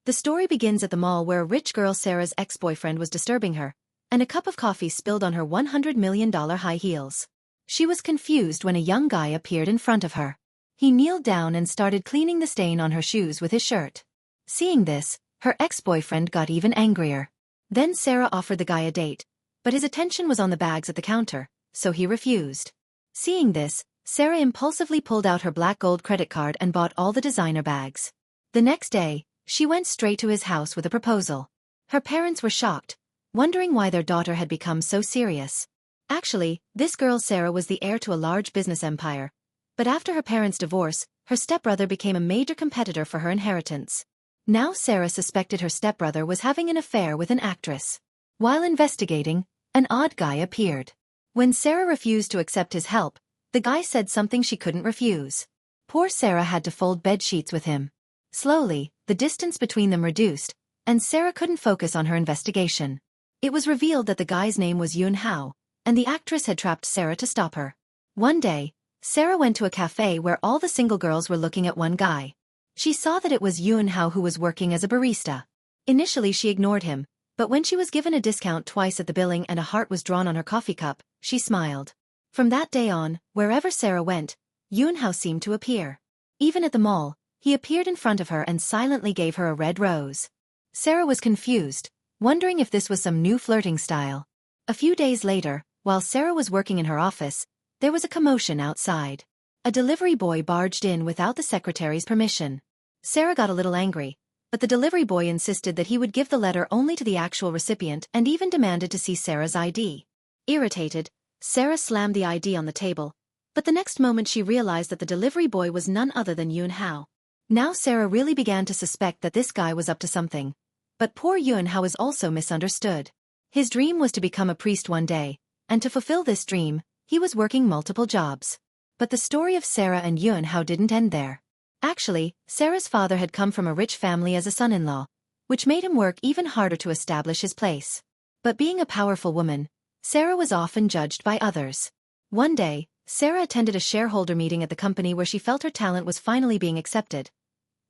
The story begins at the mall where a rich girl Sarah's ex-boyfriend was disturbing her, and a cup of coffee spilled on her $100 million high heels. She was confused when a young guy appeared in front of her. He kneeled down and started cleaning the stain on her shoes with his shirt. Seeing this, her ex-boyfriend got even angrier. Then Sarah offered the guy a date, but his attention was on the bags at the counter, so he refused. Seeing this, Sarah impulsively pulled out her black gold credit card and bought all the designer bags. The next day, she went straight to his house with a proposal. Her parents were shocked, wondering why their daughter had become so serious. Actually, this girl Sarah was the heir to a large business empire, but after her parents' divorce, her stepbrother became a major competitor for her inheritance. Now Sarah suspected her stepbrother was having an affair with an actress. While investigating, an odd guy appeared. When Sarah refused to accept his help, the guy said something she couldn't refuse. Poor Sarah had to fold bed sheets with him. Slowly, the distance between them reduced, and Sarah couldn't focus on her investigation. It was revealed that the guy's name was Yoon Hao, and the actress had trapped Sarah to stop her. One day, Sarah went to a cafe where all the single girls were looking at one guy. She saw that it was Yoon Hao who was working as a barista. Initially she ignored him, but when she was given a discount twice at the billing and a heart was drawn on her coffee cup, she smiled. From that day on, wherever Sarah went, Yoon Hao seemed to appear. Even at the mall, he appeared in front of her and silently gave her a red rose. Sarah was confused, wondering if this was some new flirting style. A few days later, while Sarah was working in her office, there was a commotion outside. A delivery boy barged in without the secretary's permission. Sarah got a little angry, but the delivery boy insisted that he would give the letter only to the actual recipient and even demanded to see Sarah's ID. Irritated, Sarah slammed the ID on the table, but the next moment she realized that the delivery boy was none other than Yoon Hao. Now Sarah really began to suspect that this guy was up to something. But poor Yoon Hao was also misunderstood. His dream was to become a priest one day, and to fulfill this dream, he was working multiple jobs. But the story of Sarah and Yoon Hao didn't end there. Actually, Sarah's father had come from a rich family as a son-in-law, which made him work even harder to establish his place. But being a powerful woman, Sarah was often judged by others. One day, Sarah attended a shareholder meeting at the company where she felt her talent was finally being accepted.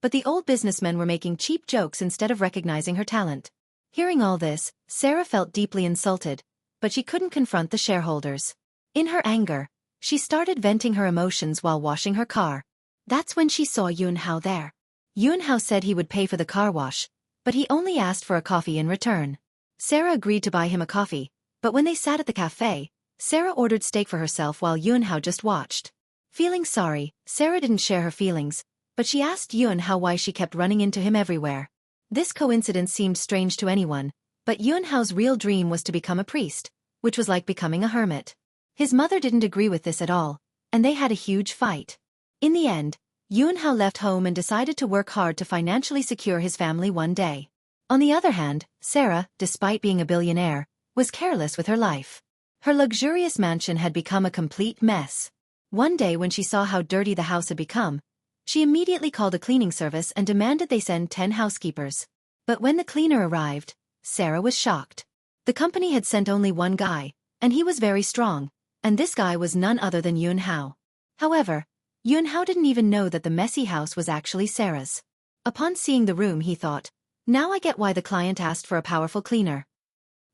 But the old businessmen were making cheap jokes instead of recognizing her talent. Hearing all this, Sarah felt deeply insulted, but she couldn't confront the shareholders. In her anger, she started venting her emotions while washing her car. That's when she saw Yoon Hao there. Yoon Hao said he would pay for the car wash, but he only asked for a coffee in return. Sarah agreed to buy him a coffee, but when they sat at the cafe, Sarah ordered steak for herself while Yoon Hao just watched. Feeling sorry, Sarah didn't share her feelings, but she asked Yoon Hao why she kept running into him everywhere. This coincidence seemed strange to anyone, but Yoon Hao's real dream was to become a priest, which was like becoming a hermit. His mother didn't agree with this at all, and they had a huge fight. In the end, Yoon Hao left home and decided to work hard to financially secure his family one day. On the other hand, Sarah, despite being a billionaire, was careless with her life. Her luxurious mansion had become a complete mess. One day when she saw how dirty the house had become, she immediately called a cleaning service and demanded they send 10 housekeepers. But when the cleaner arrived, Sarah was shocked. The company had sent only one guy, and he was very strong, and this guy was none other than Yoon Hao. However, Yoon Hao didn't even know that the messy house was actually Sarah's. Upon seeing the room he thought, now I get why the client asked for a powerful cleaner.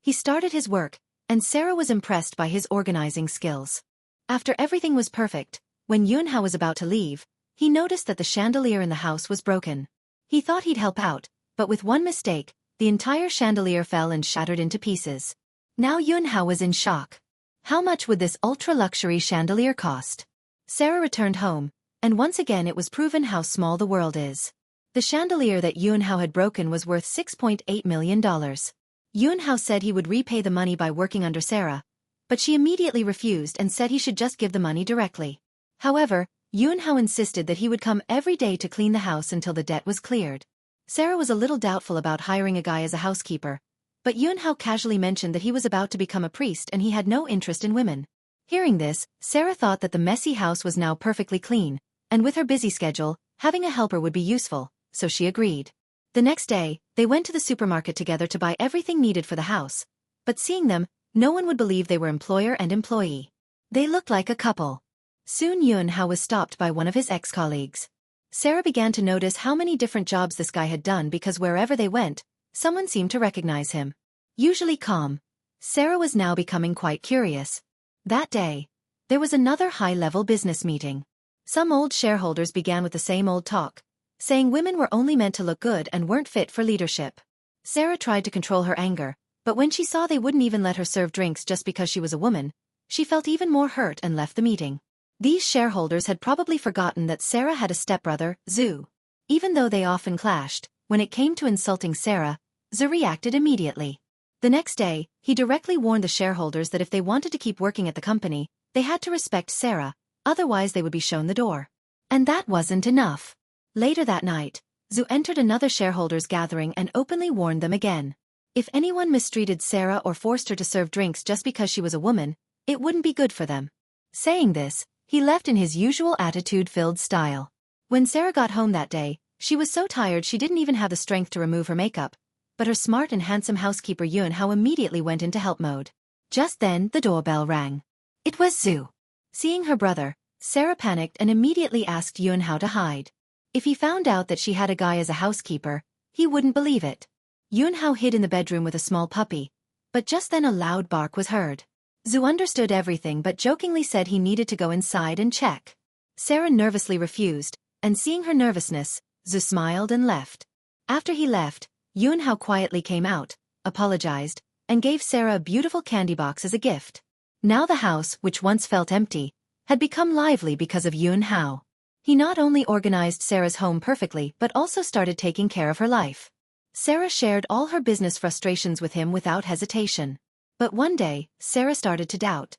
He started his work, and Sarah was impressed by his organizing skills. After everything was perfect, when Yoon Hao was about to leave, he noticed that the chandelier in the house was broken. He thought he'd help out, but with one mistake, the entire chandelier fell and shattered into pieces. Now Yoon Hao was in shock. How much would this ultra-luxury chandelier cost? Sarah returned home, and once again it was proven how small the world is. The chandelier that Yoon Hao had broken was worth $6.8 million. Yoon Hao said he would repay the money by working under Sarah, but she immediately refused and said he should just give the money directly. However, Yoon Hao insisted that he would come every day to clean the house until the debt was cleared. Sarah was a little doubtful about hiring a guy as a housekeeper, but Yoon Hao casually mentioned that he was about to become a priest and he had no interest in women. Hearing this, Sarah thought that the messy house was now perfectly clean, and with her busy schedule, having a helper would be useful, so she agreed. The next day, they went to the supermarket together to buy everything needed for the house, but seeing them, no one would believe they were employer and employee. They looked like a couple. Soon Yoon Hao was stopped by one of his ex-colleagues. Sarah began to notice how many different jobs this guy had done because wherever they went, someone seemed to recognize him. Usually calm, Sarah was now becoming quite curious. That day, there was another high-level business meeting. Some old shareholders began with the same old talk, saying women were only meant to look good and weren't fit for leadership. Sarah tried to control her anger, but when she saw they wouldn't even let her serve drinks just because she was a woman, she felt even more hurt and left the meeting. These shareholders had probably forgotten that Sarah had a stepbrother, Zhu. Even though they often clashed, when it came to insulting Sarah, Zhu reacted immediately. The next day, he directly warned the shareholders that if they wanted to keep working at the company, they had to respect Sarah, otherwise they would be shown the door. And that wasn't enough. Later that night, Zhu entered another shareholders' gathering and openly warned them again. If anyone mistreated Sarah or forced her to serve drinks just because she was a woman, it wouldn't be good for them. Saying this, he left in his usual attitude-filled style. When Sarah got home that day, she was so tired she didn't even have the strength to remove her makeup, but her smart and handsome housekeeper Yunhao immediately went into help mode. Just then, the doorbell rang. It was Zhu. Seeing her brother, Sarah panicked and immediately asked Yunhao to hide. If he found out that she had a guy as a housekeeper, he wouldn't believe it. Yunhao hid in the bedroom with a small puppy, but just then a loud bark was heard. Zhu understood everything but jokingly said he needed to go inside and check. Sarah nervously refused, and seeing her nervousness, Zhu smiled and left. After he left, Yunhao quietly came out, apologized, and gave Sarah a beautiful candy box as a gift. Now the house, which once felt empty, had become lively because of Yunhao. He not only organized Sarah's home perfectly but also started taking care of her life. Sarah shared all her business frustrations with him without hesitation. But one day, Sarah started to doubt.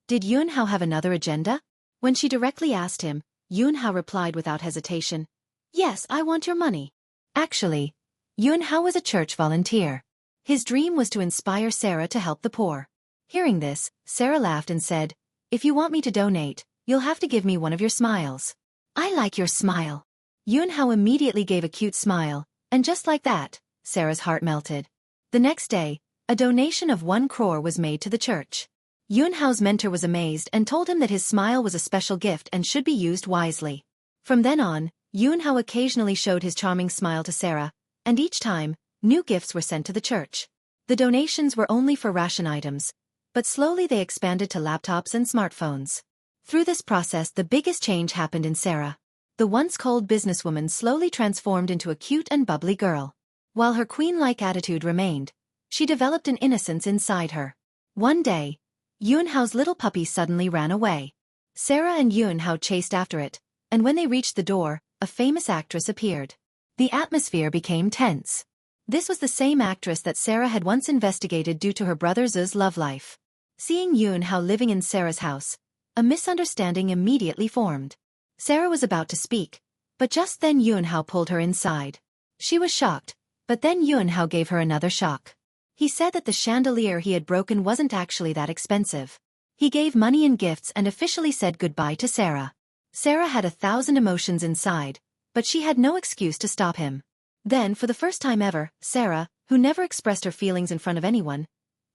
Did Yunhao have another agenda? When she directly asked him, Yunhao replied without hesitation, "Yes, I want your money." Actually, Yunhao was a church volunteer. His dream was to inspire Sarah to help the poor. Hearing this, Sarah laughed and said, "If you want me to donate, you'll have to give me one of your smiles." "I like your smile." Yunhao immediately gave a cute smile, and just like that, Sarah's heart melted. The next day, a donation of 1 crore was made to the church. Yunhao's mentor was amazed and told him that his smile was a special gift and should be used wisely. From then on, Yunhao occasionally showed his charming smile to Sarah, and each time, new gifts were sent to the church. The donations were only for ration items, but slowly they expanded to laptops and smartphones. Through this process, the biggest change happened in Sarah. The once cold businesswoman slowly transformed into a cute and bubbly girl. While her queen-like attitude remained, she developed an innocence inside her. One day, Yunhao's little puppy suddenly ran away. Sarah and Yunhao chased after it, and when they reached the door, a famous actress appeared. The atmosphere became tense. This was the same actress that Sarah had once investigated due to her brother Zhu's love life. Seeing Yunhao living in Sarah's house, a misunderstanding immediately formed. Sarah was about to speak, but just then Yunhao pulled her inside. She was shocked, but then Yunhao gave her another shock. He said that the chandelier he had broken wasn't actually that expensive. He gave money and gifts and officially said goodbye to Sarah. Sarah had 1,000 emotions inside, but she had no excuse to stop him. Then, for the first time ever, Sarah, who never expressed her feelings in front of anyone,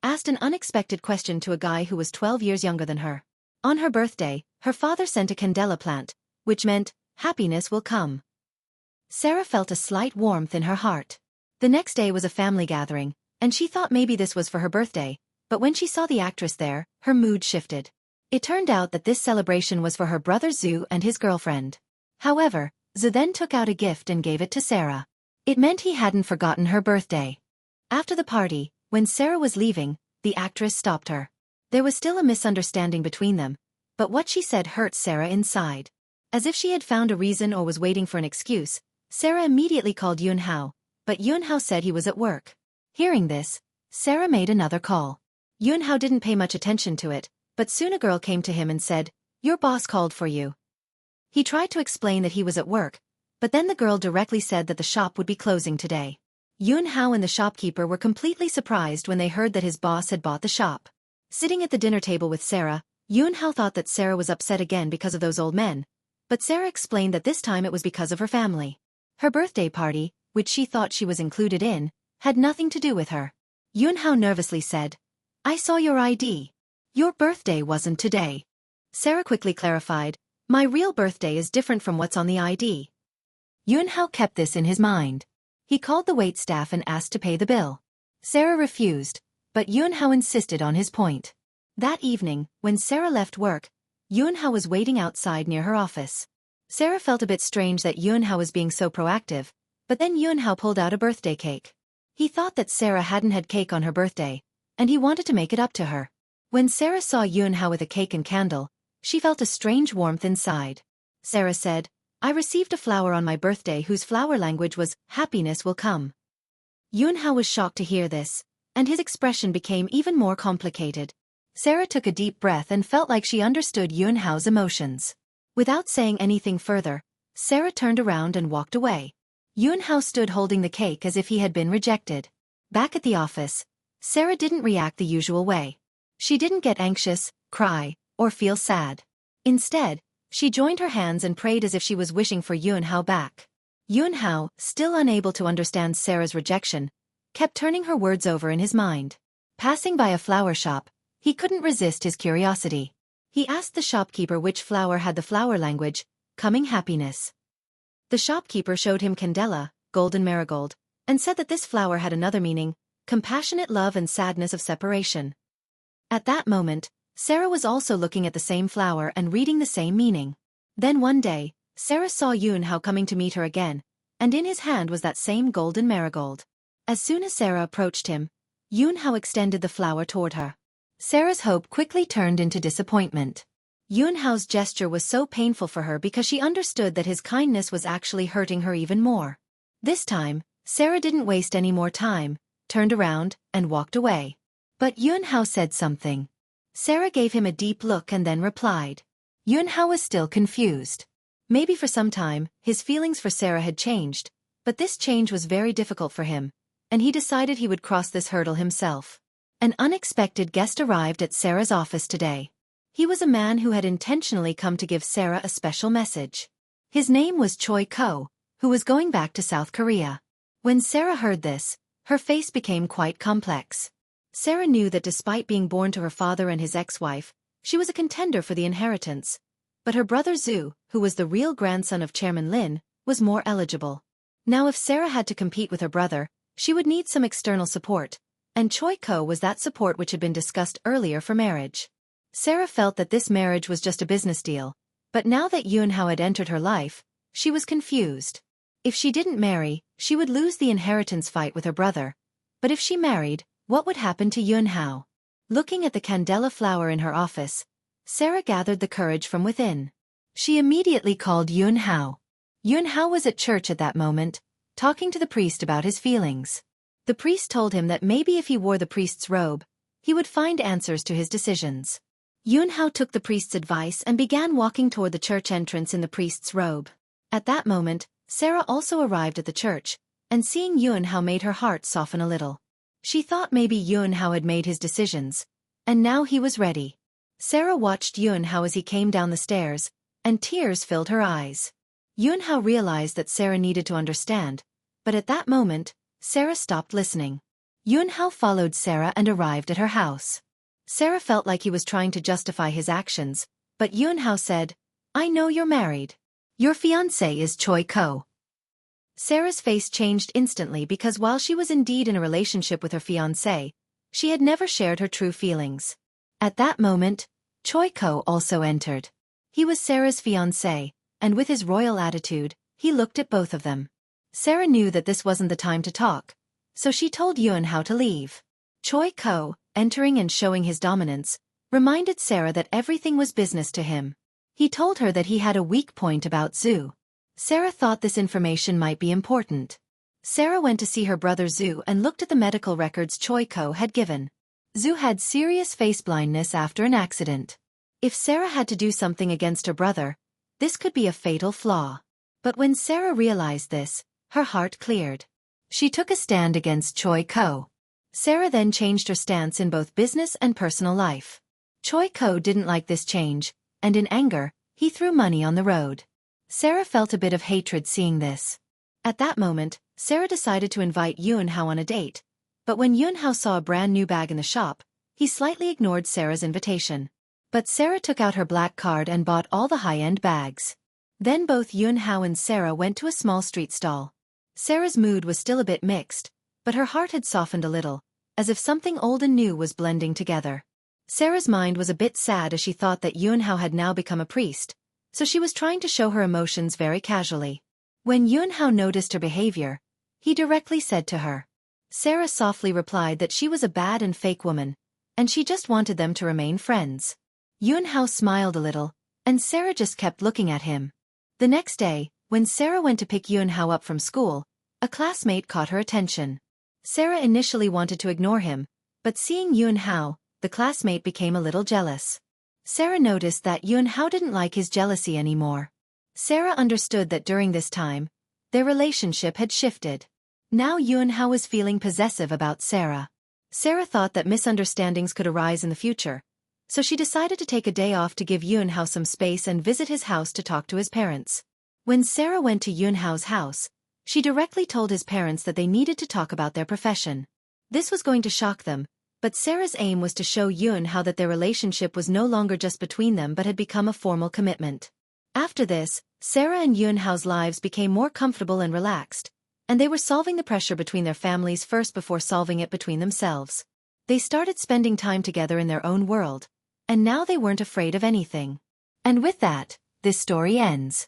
asked an unexpected question to a guy who was 12 years younger than her. On her birthday, her father sent a candela plant, which meant, happiness will come. Sarah felt a slight warmth in her heart. The next day was a family gathering, and she thought maybe this was for her birthday, but when she saw the actress there, her mood shifted. It turned out that this celebration was for her brother Zhu and his girlfriend. However, Zhu then took out a gift and gave it to Sarah. It meant he hadn't forgotten her birthday. After the party, when Sarah was leaving, the actress stopped her. There was still a misunderstanding between them, but what she said hurt Sarah inside. As if she had found a reason or was waiting for an excuse, Sarah immediately called Yunhao, but Yunhao said he was at work. Hearing this, Sarah made another call. Yunhao didn't pay much attention to it, but soon a girl came to him and said, "Your boss called for you." He tried to explain that he was at work, but then the girl directly said that the shop would be closing today. Yunhao and the shopkeeper were completely surprised when they heard that his boss had bought the shop. Sitting at the dinner table with Sarah, Yunhao thought that Sarah was upset again because of those old men, but Sarah explained that this time it was because of her family. Her birthday party, which she thought she was included in, had nothing to do with her. Yunhao nervously said, "I saw your ID. Your birthday wasn't today." Sarah quickly clarified, "My real birthday is different from what's on the ID." Yoon-hao kept this in his mind. He called the waitstaff and asked to pay the bill. Sarah refused, but Yoon-hao insisted on his point. That evening, when Sarah left work, Yoon-hao was waiting outside near her office. Sarah felt a bit strange that Yoon-hao was being so proactive, but then Yoon-hao pulled out a birthday cake. He thought that Sarah hadn't had cake on her birthday, and he wanted to make it up to her. When Sarah saw Yoon-hao with a cake and candle, she felt a strange warmth inside. Sarah said, "I received a flower on my birthday whose flower language was, 'Happiness will come.'" Yoon-hao was shocked to hear this, and his expression became even more complicated. Sarah took a deep breath and felt like she understood Yoon-hao's emotions. Without saying anything further, Sarah turned around and walked away. Yoon-hao stood holding the cake as if he had been rejected. Back at the office, Sarah didn't react the usual way. She didn't get anxious, cry, or feel sad. Instead, she joined her hands and prayed as if she was wishing for Yoon-hao back. Yoon-hao, still unable to understand Sarah's rejection, kept turning her words over in his mind. Passing by a flower shop, he couldn't resist his curiosity. He asked the shopkeeper which flower had the flower language, coming happiness. The shopkeeper showed him candela, golden marigold, and said that this flower had another meaning, compassionate love and sadness of separation. At that moment, Sarah was also looking at the same flower and reading the same meaning. Then one day, Sarah saw Yoon-hao coming to meet her again, and in his hand was that same golden marigold. As soon as Sarah approached him, Yoon-hao extended the flower toward her. Sarah's hope quickly turned into disappointment. Yoon-hao's gesture was so painful for her because she understood that his kindness was actually hurting her even more. This time, Sarah didn't waste any more time, turned around, and walked away. But Yoon-hao said something. Sarah gave him a deep look and then replied. Yoon-hao was still confused. Maybe for some time, his feelings for Sarah had changed, but this change was very difficult for him, and he decided he would cross this hurdle himself. An unexpected guest arrived at Sarah's office today. He was a man who had intentionally come to give Sarah a special message. His name was Choi Ko, who was going back to South Korea. When Sarah heard this, her face became quite complex. Sarah knew that despite being born to her father and his ex-wife, she was a contender for the inheritance. But her brother Zhu, who was the real grandson of Chairman Lin, was more eligible. Now if Sarah had to compete with her brother, she would need some external support, and Choi Ko was that support which had been discussed earlier for marriage. Sarah felt that this marriage was just a business deal, but now that Yoon-hao had entered her life, she was confused. If she didn't marry, she would lose the inheritance fight with her brother, but if she married, what would happen to Yoon-hao? Looking at the candela flower in her office, Sarah gathered the courage from within. She immediately called Yoon-hao. Yoon-hao was at church at that moment, talking to the priest about his feelings. The priest told him that maybe if he wore the priest's robe, he would find answers to his decisions. Yoon-hao took the priest's advice and began walking toward the church entrance in the priest's robe. At that moment, Sarah also arrived at the church, and seeing Yoon-hao made her heart soften a little. She thought maybe Yoon-hao had made his decisions, and now he was ready. Sarah watched Yoon-hao as he came down the stairs, and tears filled her eyes. Yoon-hao realized that Sarah needed to understand, but at that moment, Sarah stopped listening. Yoon-hao followed Sarah and arrived at her house. Sarah felt like he was trying to justify his actions, but Yoon-hao said, "I know you're married. Your fiancé is Choi Ko." Sarah's face changed instantly because while she was indeed in a relationship with her fiancé, she had never shared her true feelings. At that moment, Choi Ko also entered. He was Sarah's fiancé, and with his royal attitude, he looked at both of them. Sarah knew that this wasn't the time to talk, so she told Yoon-hao to leave. Choi Ko, entering and showing his dominance, reminded Sarah that everything was business to him. He told her that he had a weak point about Zhu. Sarah thought this information might be important. Sarah went to see her brother Zhu and looked at the medical records Choi Ko had given. Zhu had serious face blindness after an accident. If Sarah had to do something against her brother, this could be a fatal flaw. But when Sarah realized this, her heart cleared. She took a stand against Choi Ko. Sarah then changed her stance in both business and personal life. Choi Ko didn't like this change, and in anger, he threw money on the road. Sarah felt a bit of hatred seeing this. At that moment, Sarah decided to invite Yoon-hao on a date, but when Yoon-hao saw a brand new bag in the shop, he slightly ignored Sarah's invitation. But Sarah took out her black card and bought all the high-end bags. Then both Yunhao and Sarah went to a small street stall. Sarah's mood was still a bit mixed, but her heart had softened a little, as if something old and new was blending together. Sarah's mind was a bit sad as she thought that Yunhao had now become a priest, so she was trying to show her emotions very casually. When Yunhao noticed her behavior, he directly said to her. Sarah softly replied that she was a bad and fake woman, and she just wanted them to remain friends. Yunhao smiled a little, and Sarah just kept looking at him. The next day, when Sarah went to pick Yunhao up from school, a classmate caught her attention. Sarah initially wanted to ignore him, but seeing Yunhao, the classmate became a little jealous. Sarah noticed that Yunhao didn't like his jealousy anymore. Sarah understood that during this time, their relationship had shifted. Now Yunhao was feeling possessive about Sarah. Sarah thought that misunderstandings could arise in the future, so she decided to take a day off to give Yunhao some space and visit his house to talk to his parents. When Sarah went to Yunhao's house, she directly told his parents that they needed to talk about their profession. This was going to shock them, but Sarah's aim was to show Yunhao that their relationship was no longer just between them but had become a formal commitment. After this, Sarah and Yunhao's lives became more comfortable and relaxed, and they were solving the pressure between their families first before solving it between themselves. They started spending time together in their own world, and now they weren't afraid of anything. And with that, this story ends.